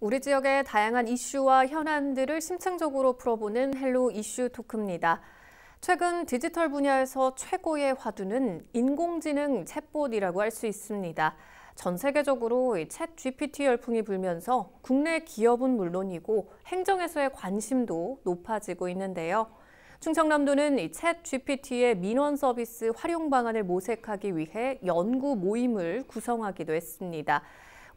우리 지역의 다양한 이슈와 현안들을 심층적으로 풀어보는 헬로 이슈 토크입니다. 최근 디지털 분야에서 최고의 화두는 인공지능 챗봇이라고 할 수 있습니다. 전 세계적으로 챗 GPT 열풍이 불면서 국내 기업은 물론이고 행정에서의 관심도 높아지고 있는데요. 충청남도는 챗 GPT의 민원 서비스 활용 방안을 모색하기 위해 연구 모임을 구성하기도 했습니다.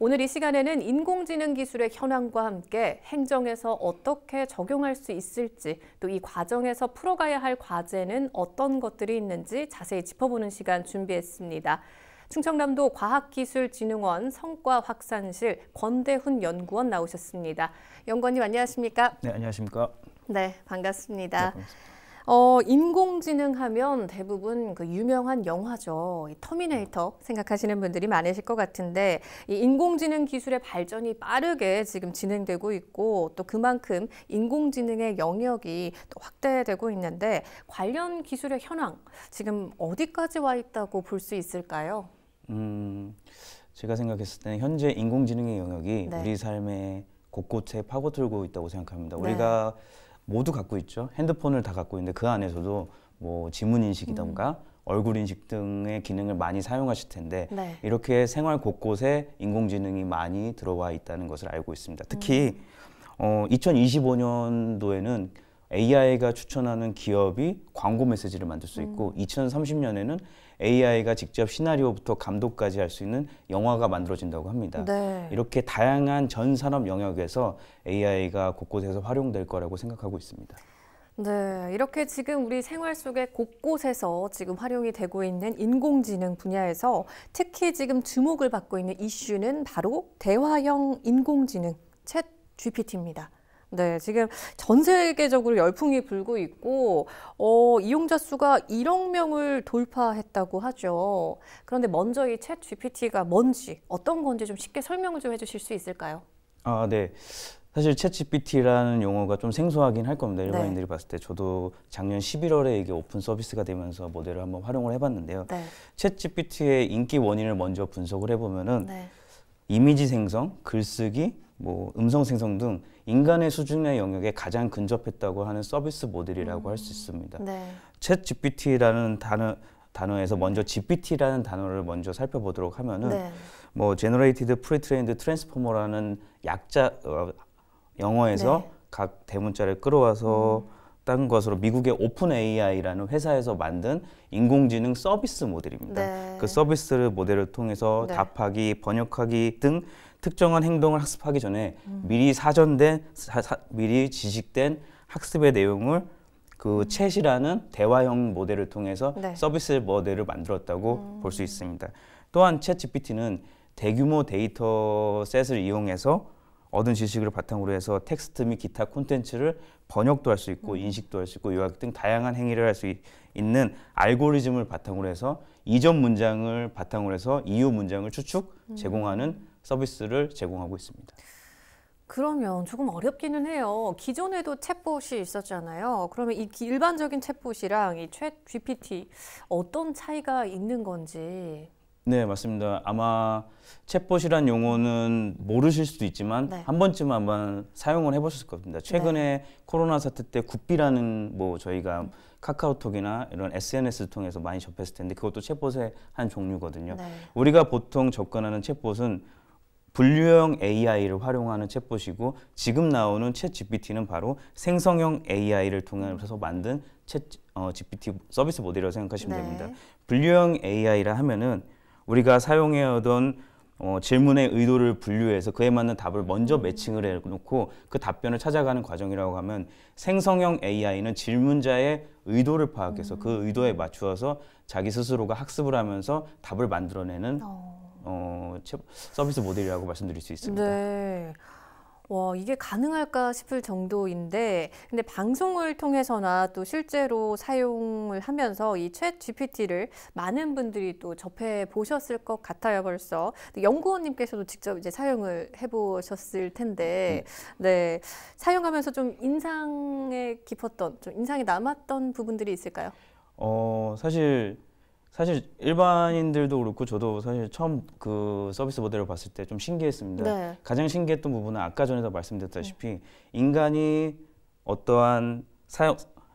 오늘 이 시간에는 인공지능 기술의 현황과 함께 행정에서 어떻게 적용할 수 있을지, 또 이 과정에서 풀어가야 할 과제는 어떤 것들이 있는지 자세히 짚어보는 시간 준비했습니다. 충청남도 과학기술진흥원 성과확산실 권대훈 연구원 나오셨습니다. 연구원님 안녕하십니까? 네, 안녕하십니까? 네, 반갑습니다. 네, 반갑습니다. 인공지능 하면 대부분 그 유명한 영화죠. 이 터미네이터 생각하시는 분들이 많으실 것 같은데, 이 인공지능 기술의 발전이 빠르게 지금 진행되고 있고, 또 그만큼 인공지능의 영역이 또 확대되고 있는데, 관련 기술의 현황, 지금 어디까지 와 있다고 볼 수 있을까요? 제가 생각했을 때는 현재 인공지능의 영역이 네. 우리 삶의 곳곳에 파고들고 있다고 생각합니다. 네. 우리가 모두 갖고 있죠. 핸드폰을 다 갖고 있는데 그 안에서도 뭐 지문 인식이던가 얼굴 인식 등의 기능을 많이 사용하실 텐데 네. 이렇게 생활 곳곳에 인공지능이 많이 들어와 있다는 것을 알고 있습니다. 특히 2025년도에는 AI가 추천하는 기업이 광고 메시지를 만들 수 있고 2030년에는 AI가 직접 시나리오부터 감독까지 할 수 있는 영화가 만들어진다고 합니다. 네. 이렇게 다양한 전 산업 영역에서 AI가 곳곳에서 활용될 거라고 생각하고 있습니다. 네, 이렇게 지금 우리 생활 속에 곳곳에서 지금 활용이 되고 있는 인공지능 분야에서 특히 지금 주목을 받고 있는 이슈는 바로 대화형 인공지능 챗 GPT입니다. 네, 지금 전 세계적으로 열풍이 불고 있고 이용자 수가 1억 명을 돌파했다고 하죠. 그런데 먼저 이 챗 GPT가 뭔지, 어떤 건지 좀 쉽게 설명을 좀 해주실 수 있을까요? 아, 네. 사실 챗 GPT라는 용어가 좀 생소하긴 할 겁니다. 일반인들이 봤을 때. 저도 작년 11월에 이게 오픈 서비스가 되면서 모델을 한번 활용을 해봤는데요. 네. 챗 GPT의 인기 원인을 먼저 분석을 해보면은 네. 이미지 생성, 글쓰기, 뭐 음성 생성 등 인간의 수준의 영역에 가장 근접했다고 하는 서비스 모델이라고 할 수 있습니다. 네. 챗 GPT라는 단어에서 먼저 GPT라는 단어를 먼저 살펴보도록 하면은 네. 뭐 Generated Pre-trained Transformer라는 약자 영어에서 네. 각 대문자를 끌어와서 딴 것으로 미국의 오픈 AI라는 회사에서 만든 인공지능 서비스 모델입니다. 네. 그 서비스 모델을 통해서 네. 답하기, 번역하기 등 특정한 행동을 학습하기 전에 미리 사전된 미리 지식된 학습의 내용을 그 챗이라는 대화형 모델을 통해서 네. 서비스 모델을 만들었다고 볼 수 있습니다. 또한 챗 GPT는 대규모 데이터셋을 이용해서 얻은 지식을 바탕으로 해서 텍스트 및 기타 콘텐츠를 번역도 할 수 있고 인식도 할 수 있고 요약 등 다양한 행위를 할 수 있는 알고리즘을 바탕으로 해서 이전 문장을 바탕으로 해서 이후 문장을 추측 제공하는 서비스를 제공하고 있습니다. 그러면 조금 어렵기는 해요. 기존에도 챗봇이 있었잖아요. 그러면 이 일반적인 챗봇이랑 이 챗 GPT 어떤 차이가 있는 건지. 네, 맞습니다. 아마 챗봇이란 용어는 모르실 수도 있지만 네. 한 번쯤 아마 사용을 해보셨을 겁니다. 최근에 코로나 사태 때 굿비라는 뭐 저희가 카카오톡이나 이런 SNS를 통해서 많이 접했을 텐데 그것도 챗봇의 한 종류거든요. 네. 우리가 보통 접근하는 챗봇은 분류형 AI를 활용하는 챗봇이고 지금 나오는 챗 GPT는 바로 생성형 AI를 통해서 만든 챗 GPT 서비스 모델이라고 생각하시면 네. 됩니다. 분류형 AI라 하면은 우리가 사용해오던 질문의 의도를 분류해서 그에 맞는 답을 먼저 매칭을 해놓고 그 답변을 찾아가는 과정이라고 하면 생성형 AI는 질문자의 의도를 파악해서 그 의도에 맞추어서 자기 스스로가 학습을 하면서 답을 만들어내는 서비스 모델이라고 말씀드릴 수 있습니다. 네. 와, 이게 가능할까 싶을 정도인데, 근데 방송을 통해서나 또 실제로 사용을 하면서 이 챗 GPT를 많은 분들이 또 접해 보셨을 것 같아요, 벌써. 연구원님께서도 직접 이제 사용을 해보셨을 텐데, 네. 사용하면서 좀 인상에 깊었던, 좀 인상이 남았던 부분들이 있을까요? 사실 사실 일반인들도 그렇고 저도 사실 처음 그 서비스 모델을 봤을 때 좀 신기했습니다. 네. 가장 신기했던 부분은 아까 전에도 말씀드렸다시피 인간이 어떠한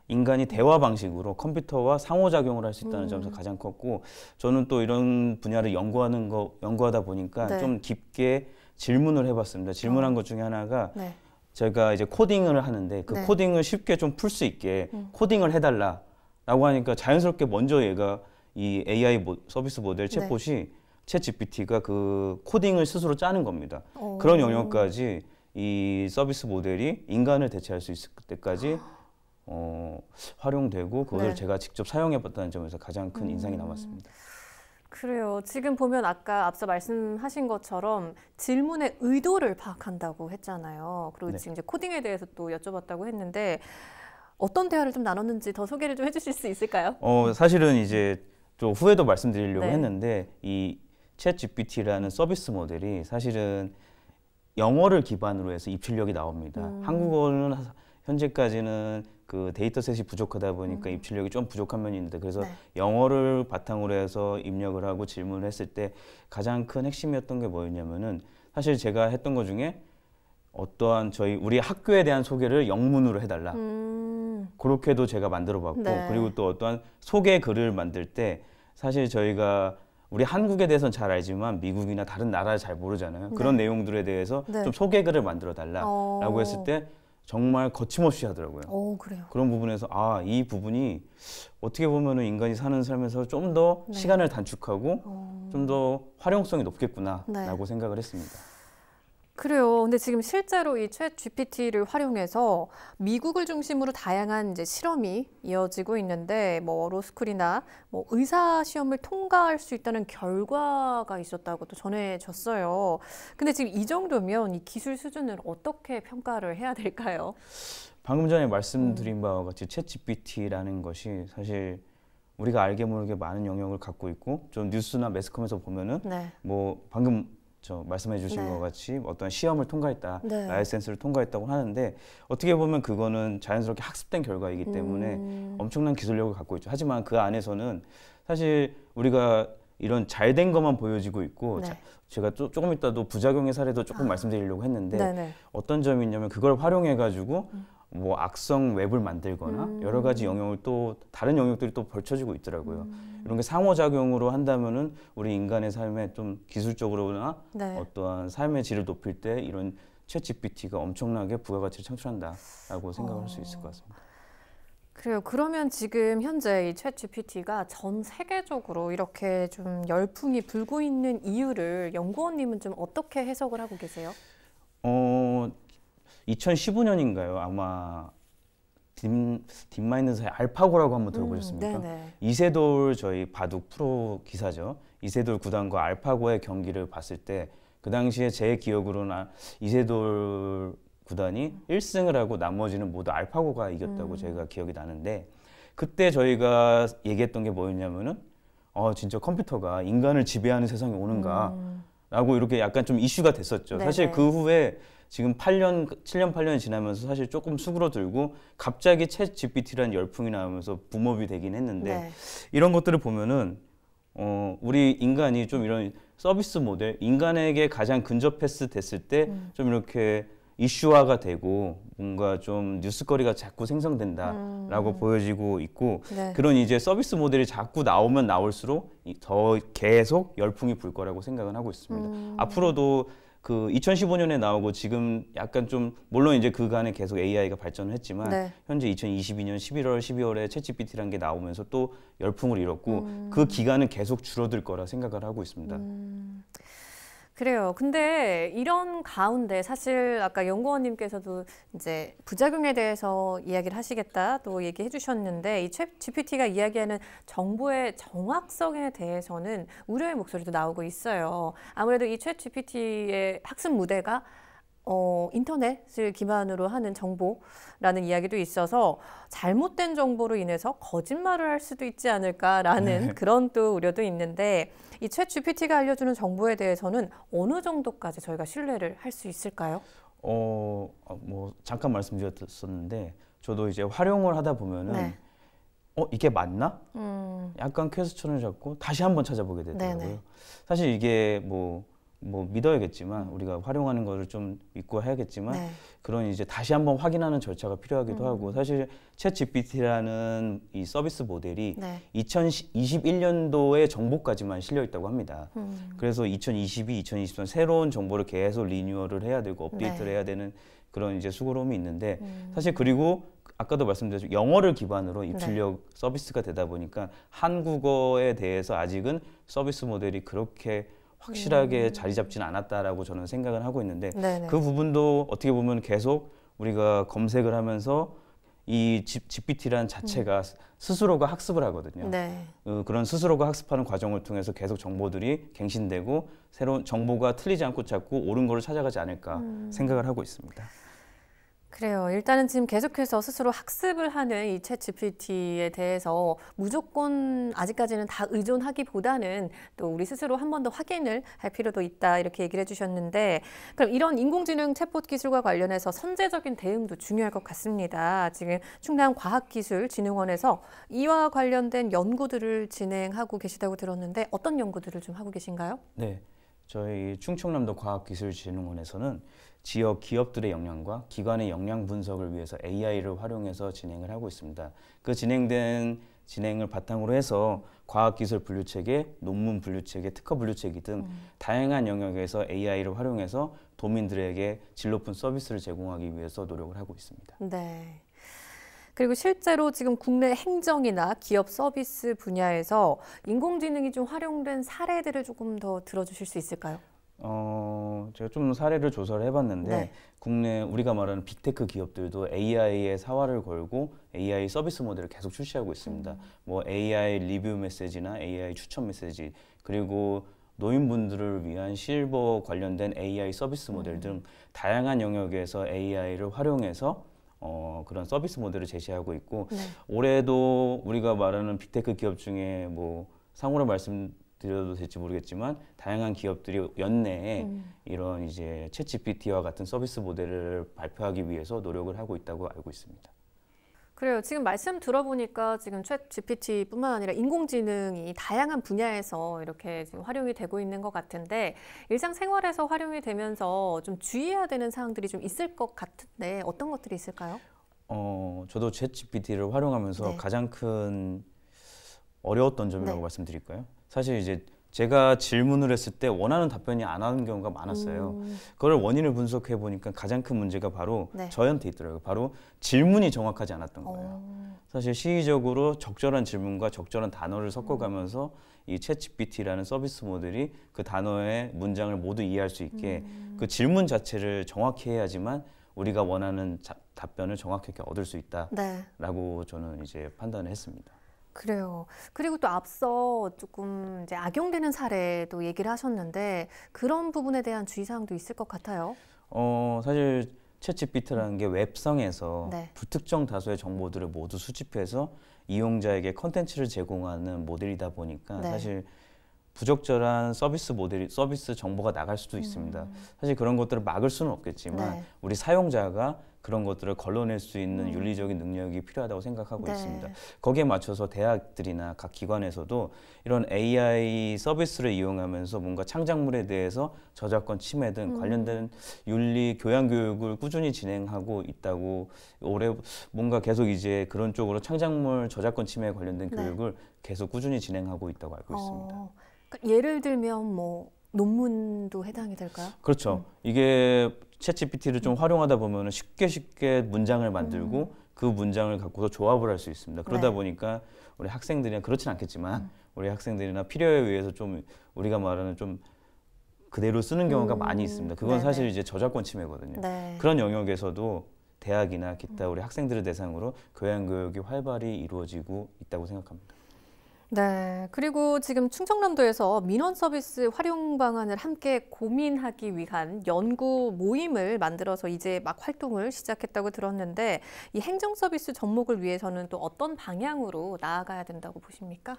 인간이 대화 방식으로 컴퓨터와 상호작용을 할 수 있다는 점에서 가장 컸고, 저는 또 이런 분야를 연구하다 보니까 네. 좀 깊게 질문을 해봤습니다. 질문한 것 중에 하나가 네. 제가 이제 코딩을 하는데 그 네. 코딩을 쉽게 좀 풀 수 있게 코딩을 해달라라고 하니까 자연스럽게 먼저 얘가 이 AI 서비스 모델 네. 챗봇이 챗 GPT가 그 코딩을 스스로 짜는 겁니다. 그런 영역까지 이 서비스 모델이 인간을 대체할 수 있을 때까지 활용되고 그것을 네. 제가 직접 사용해봤다는 점에서 가장 큰 인상이 남았습니다. 그래요. 지금 보면 아까 앞서 말씀하신 것처럼 질문의 의도를 파악한다고 했잖아요. 그리고 네. 지금 이제 코딩에 대해서 또 여쭤봤다고 했는데 어떤 대화를 좀 나눴는지 더 소개를 좀 해주실 수 있을까요? 사실은 이제 좀 후에도 말씀드리려고 네. 했는데 이 챗 GPT라는 서비스 모델이 사실은 영어를 기반으로 해서 입출력이 나옵니다. 한국어는 현재까지는 그 데이터셋이 부족하다 보니까 입출력이 좀 부족한 면이 있는데, 그래서 네. 영어를 바탕으로 해서 입력을 하고 질문을 했을 때 가장 큰 핵심이었던 게 뭐였냐면은, 사실 제가 했던 것 중에 어떠한 우리 학교에 대한 소개를 영문으로 해달라. 그렇게도 제가 만들어 봤고, 네. 그리고 또 어떠한 소개 글을 만들 때 사실 저희가 우리 한국에 대해서는 잘 알지만 미국이나 다른 나라를 잘 모르잖아요. 그런 내용들에 대해서 네. 좀 소개 글을 만들어 달라라고 했을 때 정말 거침없이 하더라고요. 그래요. 그런 부분에서 이 부분이 어떻게 보면은 인간이 사는 삶에서 좀 더 네. 시간을 단축하고 좀 더 활용성이 높겠구나라고 네. 생각을 했습니다. 그래요. 근데 지금 실제로 이 챗 GPT를 활용해서 미국을 중심으로 다양한 이제 실험이 이어지고 있는데, 뭐 로스쿨이나 뭐 의사 시험을 통과할 수 있다는 결과가 있었다고 또 전해졌어요. 근데 지금 이 정도면 이 기술 수준을 어떻게 평가를 해야 될까요? 방금 전에 말씀드린 바와 같이 챗 GPT라는 것이 사실 우리가 알게 모르게 많은 영역을 갖고 있고, 좀 뉴스나 매스컴에서 보면은 네. 뭐 방금 말씀해 주신 네. 것 같이 어떤 시험을 통과했다, 네. 라이센스를 통과했다고 하는데, 어떻게 보면 그거는 자연스럽게 학습된 결과이기 때문에 엄청난 기술력을 갖고 있죠. 하지만 그 안에서는 사실 우리가 이런 잘된 것만 보여지고 있고, 네. 제가 조금 이따도 부작용의 사례도 조금 말씀드리려고 했는데, 네네. 어떤 점이 있냐면 그걸 활용해 가지고 뭐 악성 웹을 만들거나 여러 가지 영역을 또 다른 영역들이 또 벌쳐지고 있더라고요. 이런 게 상호작용으로 한다면은 우리 인간의 삶에 좀 기술적으로나 네. 어떠한 삶의 질을 높일 때 이런 챗 GPT가 엄청나게 부가가치를 창출한다라고 생각할 수 있을 것 같습니다. 그래요. 그러면 지금 현재 이 챗 GPT가 전 세계적으로 이렇게 좀 열풍이 불고 있는 이유를 연구원님은 좀 어떻게 해석을 하고 계세요? 2015년인가요? 아마 딥마인드사의 알파고라고 한번 들어보셨습니까? 네네. 이세돌 저희 바둑 프로 기사죠. 이세돌 구단과 알파고의 경기를 봤을 때 그 당시에 제 기억으로는 이세돌 구단이 1승을 하고 나머지는 모두 알파고가 이겼다고 제가 기억이 나는데, 그때 저희가 얘기했던 게 뭐였냐면은 진짜 컴퓨터가 인간을 지배하는 세상이 오는가 라고 이렇게 약간 좀 이슈가 됐었죠. 네네. 사실 그 후에 지금 7년, 8년이 지나면서 사실 조금 수그러들고 갑자기 챗 GPT라는 열풍이 나오면서 붐업이 되긴 했는데, 네. 이런 것들을 보면은 우리 인간이 좀 이런 서비스 모델, 인간에게 가장 근접했을 됐을 때 좀 이렇게 이슈화가 되고 뭔가 좀 뉴스거리가 자꾸 생성된다라고 보여지고 있고, 네. 그런 이제 서비스 모델이 자꾸 나오면 나올수록 더 계속 열풍이 불 거라고 생각은 하고 있습니다. 앞으로도 그 2015년에 나오고 지금 약간 좀 물론 이제 그간에 계속 AI가 발전을 했지만 네. 현재 2022년 11월, 12월에 챗GPT라는 게 나오면서 또 열풍을 잃었고 그 기간은 계속 줄어들 거라 생각을 하고 있습니다. 그래요. 근데 이런 가운데 사실 아까 연구원님께서도 이제 부작용에 대해서 이야기를 하시겠다 또 얘기해 주셨는데, 이 챗 GPT가 이야기하는 정보의 정확성에 대해서는 우려의 목소리도 나오고 있어요. 아무래도 이 챗 GPT의 학습 무대가 인터넷을 기반으로 하는 정보라는 이야기도 있어서 잘못된 정보로 인해서 거짓말을 할 수도 있지 않을까라는 그런 또 우려도 있는데, 이 챗 GPT가 알려주는 정보에 대해서는 어느 정도까지 저희가 신뢰를 할 수 있을까요? 뭐 잠깐 말씀드렸었는데 저도 이제 활용을 하다 보면은 네. 이게 맞나? 약간 퀘스천을 잡고 다시 한번 찾아보게 되더라고요. 네네. 사실 이게 뭐 믿어야겠지만 우리가 활용하는 거를 좀 믿고 해야겠지만 네. 그런 이제 다시 한번 확인하는 절차가 필요하기도 하고 사실 챗 GPT라는 이 서비스 모델이 네. 2021년도의 정보까지만 실려 있다고 합니다. 그래서 2022, 2023 새로운 정보를 계속 리뉴얼을 해야 되고 업데이트를 네. 해야 되는 그런 이제 수고로움이 있는데 사실 그리고 아까도 말씀드렸죠. 영어를 기반으로 입출력 서비스가 되다 보니까 한국어에 대해서 아직은 서비스 모델이 그렇게 확실하게 자리 잡지는 않았다라고 저는 생각을 하고 있는데 네네. 그 부분도 어떻게 보면 계속 우리가 검색을 하면서 이 GPT라는 자체가 스스로가 학습을 하거든요. 네. 그런 스스로가 학습하는 과정을 통해서 계속 정보들이 갱신되고 새로운 정보가 틀리지 않고 자꾸 옳은 거를 찾아가지 않을까 생각을 하고 있습니다. 그래요. 일단은 지금 계속해서 스스로 학습을 하는 이 챗 GPT에 대해서 무조건 아직까지는 다 의존하기보다는 또 우리 스스로 한 번 더 확인을 할 필요도 있다 이렇게 얘기를 해주셨는데 그럼 이런 인공지능 챗봇 기술과 관련해서 선제적인 대응도 중요할 것 같습니다. 지금 충남과학기술진흥원에서 이와 관련된 연구들을 진행하고 계시다고 들었는데 어떤 연구들을 좀 하고 계신가요? 네, 저희 충청남도 과학기술진흥원에서는 지역 기업들의 역량과 기관의 역량 분석을 위해서 AI를 활용해서 진행을 하고 있습니다. 그 진행을 바탕으로 해서 과학기술 분류체계, 논문 분류체계, 특허 분류체계 등 다양한 영역에서 AI를 활용해서 도민들에게 질 높은 서비스를 제공하기 위해서 노력을 하고 있습니다. 네. 그리고 실제로 지금 국내 행정이나 기업 서비스 분야에서 인공지능이 좀 활용된 사례들을 조금 더 들어주실 수 있을까요? 제가 좀 사례를 조사를 해봤는데 네. 국내 우리가 말하는 빅테크 기업들도 AI에 사활을 걸고 AI 서비스 모델을 계속 출시하고 있습니다. 뭐 AI 리뷰 메시지나 AI 추천 메시지 그리고 노인분들을 위한 실버 관련된 AI 서비스 모델 등 다양한 영역에서 AI를 활용해서 그런 서비스 모델을 제시하고 있고 네. 올해도 우리가 말하는 빅테크 기업 중에 뭐 상호로 말씀드려도 될지 모르겠지만 다양한 기업들이 연내에 이런 이제 챗 GPT와 같은 서비스 모델을 발표하기 위해서 노력을 하고 있다고 알고 있습니다. 그래요. 지금 말씀 들어보니까 지금 챗 GPT뿐만 아니라 인공지능이 다양한 분야에서 이렇게 지금 활용이 되고 있는 것 같은데 일상생활에서 활용이 되면서 좀 주의해야 되는 사항들이 좀 있을 것 같은데 어떤 것들이 있을까요? 저도 챗 GPT를 활용하면서 네. 가장 큰 어려웠던 점이라고 네. 말씀드릴까요? 사실 이제 제가 질문을 했을 때 원하는 답변이 안 하는 경우가 많았어요. 그걸 원인을 분석해 보니까 가장 큰 문제가 바로 네. 저한테 있더라고요. 바로 질문이 정확하지 않았던 거예요. 사실 시의적으로 적절한 질문과 적절한 단어를 섞어가면서 이 챗 GPT라는 서비스 모델이 그 단어의 문장을 모두 이해할 수 있게 그 질문 자체를 정확히 해야지만 우리가 원하는 답변을 정확하게 얻을 수 있다라고 네. 저는 이제 판단을 했습니다. 그래요. 그리고 또 앞서 조금 이제 악용되는 사례도 얘기를 하셨는데 그런 부분에 대한 주의사항도 있을 것 같아요. 사실 챗 GPT라는 게 웹성에서 네. 불특정 다수의 정보들을 모두 수집해서 이용자에게 컨텐츠를 제공하는 모델이다 보니까 네. 사실 부적절한 서비스 정보가 나갈 수도 있습니다. 사실 그런 것들을 막을 수는 없겠지만 네. 우리 사용자가 그런 것들을 걸러낼 수 있는 윤리적인 능력이 필요하다고 생각하고 네. 있습니다. 거기에 맞춰서 대학들이나 각 기관에서도 이런 AI 서비스를 이용하면서 뭔가 창작물에 대해서 저작권 침해 등 관련된 윤리 교양 교육을 꾸준히 진행하고 있다고 올해 뭔가 계속 이제 그런 쪽으로 창작물 저작권 침해에 관련된 네. 교육을 계속 꾸준히 진행하고 있다고 알고 있습니다. 그러니까 예를 들면 뭐 논문도 해당이 될까요? 그렇죠. 이게 챗 GPT를 좀 활용하다 보면 쉽게 문장을 만들고 그 문장을 갖고서 조합을 할 수 있습니다. 그러다 네. 보니까 우리 학생들이나 그렇진 않겠지만 우리 학생들이나 필요에 의해서 좀 우리가 말하는 좀 그대로 쓰는 경우가 많이 있습니다. 그건 네네. 사실 이제 저작권 침해거든요. 네. 그런 영역에서도 대학이나 기타 우리 학생들을 대상으로 교양 교육이 활발히 이루어지고 있다고 생각합니다. 네. 그리고 지금 충청남도에서 민원 서비스 활용 방안을 함께 고민하기 위한 연구 모임을 만들어서 이제 막 활동을 시작했다고 들었는데 이 행정 서비스 접목을 위해서는 또 어떤 방향으로 나아가야 된다고 보십니까?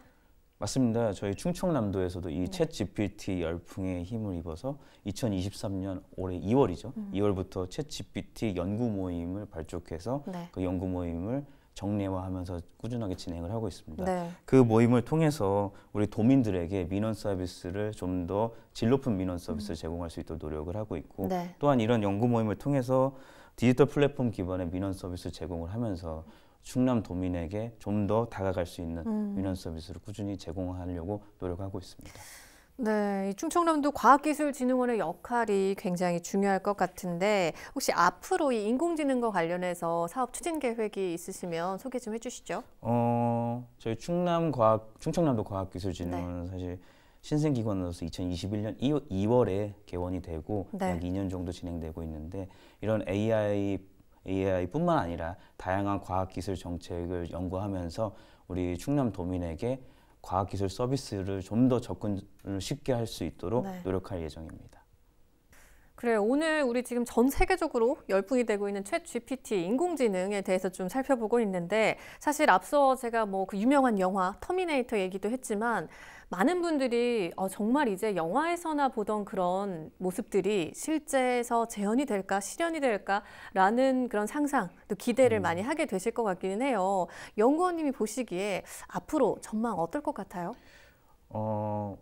맞습니다. 저희 충청남도에서도 이 챗 GPT 열풍에 힘을 입어서 2023년 올해 2월이죠. 2월부터 챗 GPT 연구 모임을 발족해서 네. 그 연구 모임을 정례화하면서 꾸준하게 진행을 하고 있습니다. 네. 그 모임을 통해서 우리 도민들에게 민원 서비스를 좀 더 질 높은 민원 서비스를 제공할 수 있도록 노력을 하고 있고 네. 또한 이런 연구 모임을 통해서 디지털 플랫폼 기반의 민원 서비스 제공을 하면서 충남 도민에게 좀 더 다가갈 수 있는 민원 서비스를 꾸준히 제공하려고 노력하고 있습니다. 네, 이 충청남도 과학기술진흥원의 역할이 굉장히 중요할 것 같은데 혹시 앞으로 이 인공지능과 관련해서 사업 추진 계획이 있으시면 소개 좀 해주시죠. 저희 충청남도 과학기술진흥원은 사실 신생기관으로서 2021년 2월에 개원이 되고 네. 약 2년 정도 진행되고 있는데 이런 AI뿐만 아니라 다양한 과학기술 정책을 연구하면서 우리 충남 도민에게 과학기술 서비스를 좀 더 접근을 쉽게 할 수 있도록 네. 노력할 예정입니다. 그래요. 오늘 우리 지금 전 세계적으로 열풍이 되고 있는 챗 GPT 인공지능에 대해서 좀 살펴보고 있는데 사실 앞서 제가 뭐 그 유명한 영화 터미네이터 얘기도 했지만 많은 분들이 정말 이제 영화에서나 보던 그런 모습들이 실제에서 재현이 될까 실현이 될까라는 그런 상상 또 기대를 많이 하게 되실 것 같기는 해요. 연구원님이 보시기에 앞으로 전망 어떨 것 같아요?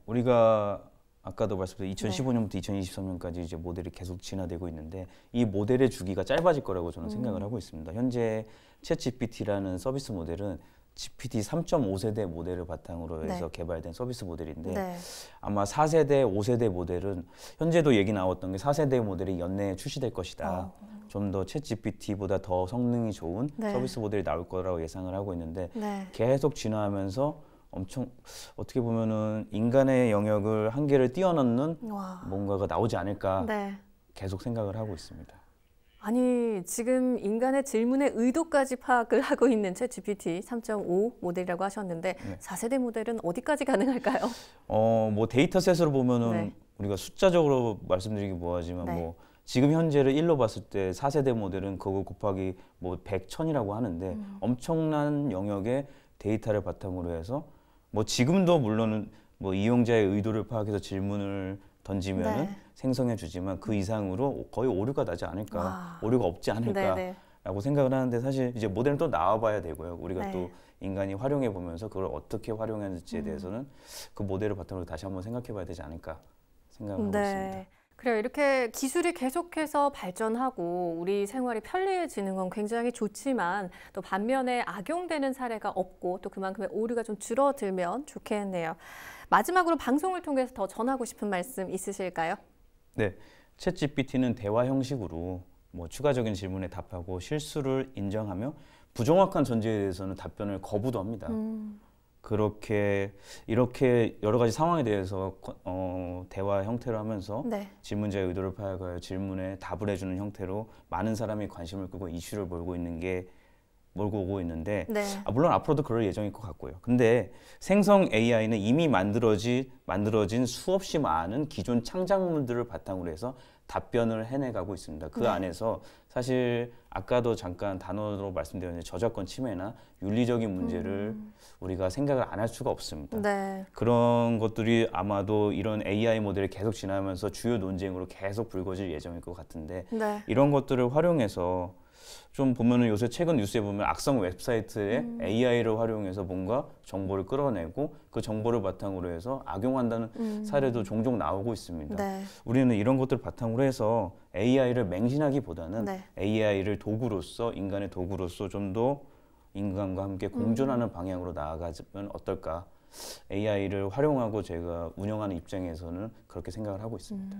우리가 아까도 말씀드린 2015년부터 2023년까지 이제 모델이 계속 진화되고 있는데 이 모델의 주기가 짧아질 거라고 저는 생각을 하고 있습니다. 현재 챗GPT라는 서비스 모델은 GPT 3.5세대 모델을 바탕으로 해서 개발된 서비스 모델인데 아마 4세대, 5세대 모델은 현재도 얘기 나왔던 게 4세대 모델이 연내에 출시될 것이다. 좀 더 챗GPT보다 더 성능이 좋은 서비스 모델이 나올 거라고 예상을 하고 있는데 계속 진화하면서 엄청 어떻게 보면은 인간의 영역을 한계를 뛰어넘는 뭔가가 나오지 않을까 계속 생각을 하고 있습니다. 아니 지금 인간의 질문의 의도까지 파악을 하고 있는 챗GPT 3.5 모델이라고 하셨는데 4세대 모델은 어디까지 가능할까요? 뭐 데이터셋으로 보면은 우리가 숫자적으로 말씀드리기 뭐하지만 뭐 지금 현재를 1로 봤을 때 4세대 모델은 그거 곱하기 뭐 100, 1000이라고 하는데 엄청난 영역의 데이터를 바탕으로 해서 뭐 지금도 물론은 뭐 이용자의 의도를 파악해서 질문을 던지면은 생성해 주지만 그 이상으로 거의 오류가 나지 않을까, 오류가 없지 않을까라고 생각을 하는데 사실 이제 모델은 또 나와봐야 되고요. 우리가 또 인간이 활용해 보면서 그걸 어떻게 활용하는지에 대해서는 그 모델을 바탕으로 다시 한번 생각해봐야 되지 않을까 생각을 하고 있습니다. 그래요. 이렇게 기술이 계속해서 발전하고 우리 생활이 편리해지는 건 굉장히 좋지만 또 반면에 악용되는 사례가 없고 또 그만큼의 오류가 좀 줄어들면 좋겠네요. 마지막으로 방송을 통해서 더 전하고 싶은 말씀 있으실까요? 네, 챗GPT는 대화 형식으로 뭐 추가적인 질문에 답하고 실수를 인정하며 부정확한 전제에 대해서는 답변을 거부도 합니다. 이렇게 여러 가지 상황에 대해서 대화 형태로 하면서 질문자의 의도를 파악하여 질문에 답을 해주는 형태로 많은 사람이 관심을 끄고 이슈를 몰고 오고 있는데 물론 앞으로도 그럴 예정일 것 같고요. 근데 생성 AI는 이미 만들어진 수없이 많은 기존 창작물들을 바탕으로 해서 답변을 해내가고 있습니다. 그 안에서 사실 아까도 잠깐 단어로 말씀드렸는데 저작권 침해나 윤리적인 문제를 우리가 생각을 안 할 수가 없습니다. 그런 것들이 아마도 이런 AI 모델이 계속 진화하면서 주요 논쟁으로 계속 불거질 예정일 것 같은데 이런 것들을 활용해서 좀 보면은 요새 최근 뉴스에 보면 악성 웹사이트에 AI를 활용해서 뭔가 정보를 끌어내고 그 정보를 바탕으로 해서 악용한다는 사례도 종종 나오고 있습니다. 우리는 이런 것들을 바탕으로 해서 AI를 맹신하기보다는 AI를 인간의 도구로서 좀 더 인간과 함께 공존하는 방향으로 나아가면 어떨까? AI를 활용하고 제가 운영하는 입장에서는 그렇게 생각을 하고 있습니다.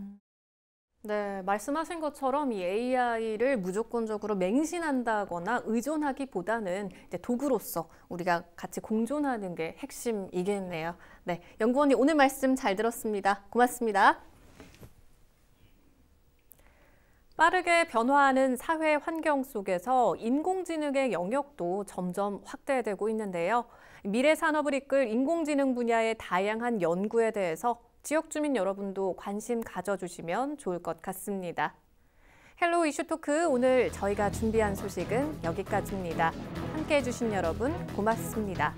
네, 말씀하신 것처럼 이 AI를 무조건적으로 맹신한다거나 의존하기보다는 이제 도구로서 우리가 같이 공존하는 게 핵심이겠네요. 네, 연구원님 오늘 말씀 잘 들었습니다. 고맙습니다. 빠르게 변화하는 사회 환경 속에서 인공지능의 영역도 점점 확대되고 있는데요. 미래 산업을 이끌 인공지능 분야의 다양한 연구에 대해서 지역 주민 여러분도 관심 가져주시면 좋을 것 같습니다. 헬로 이슈 토크 오늘 저희가 준비한 소식은 여기까지입니다. 함께해 주신 여러분 고맙습니다.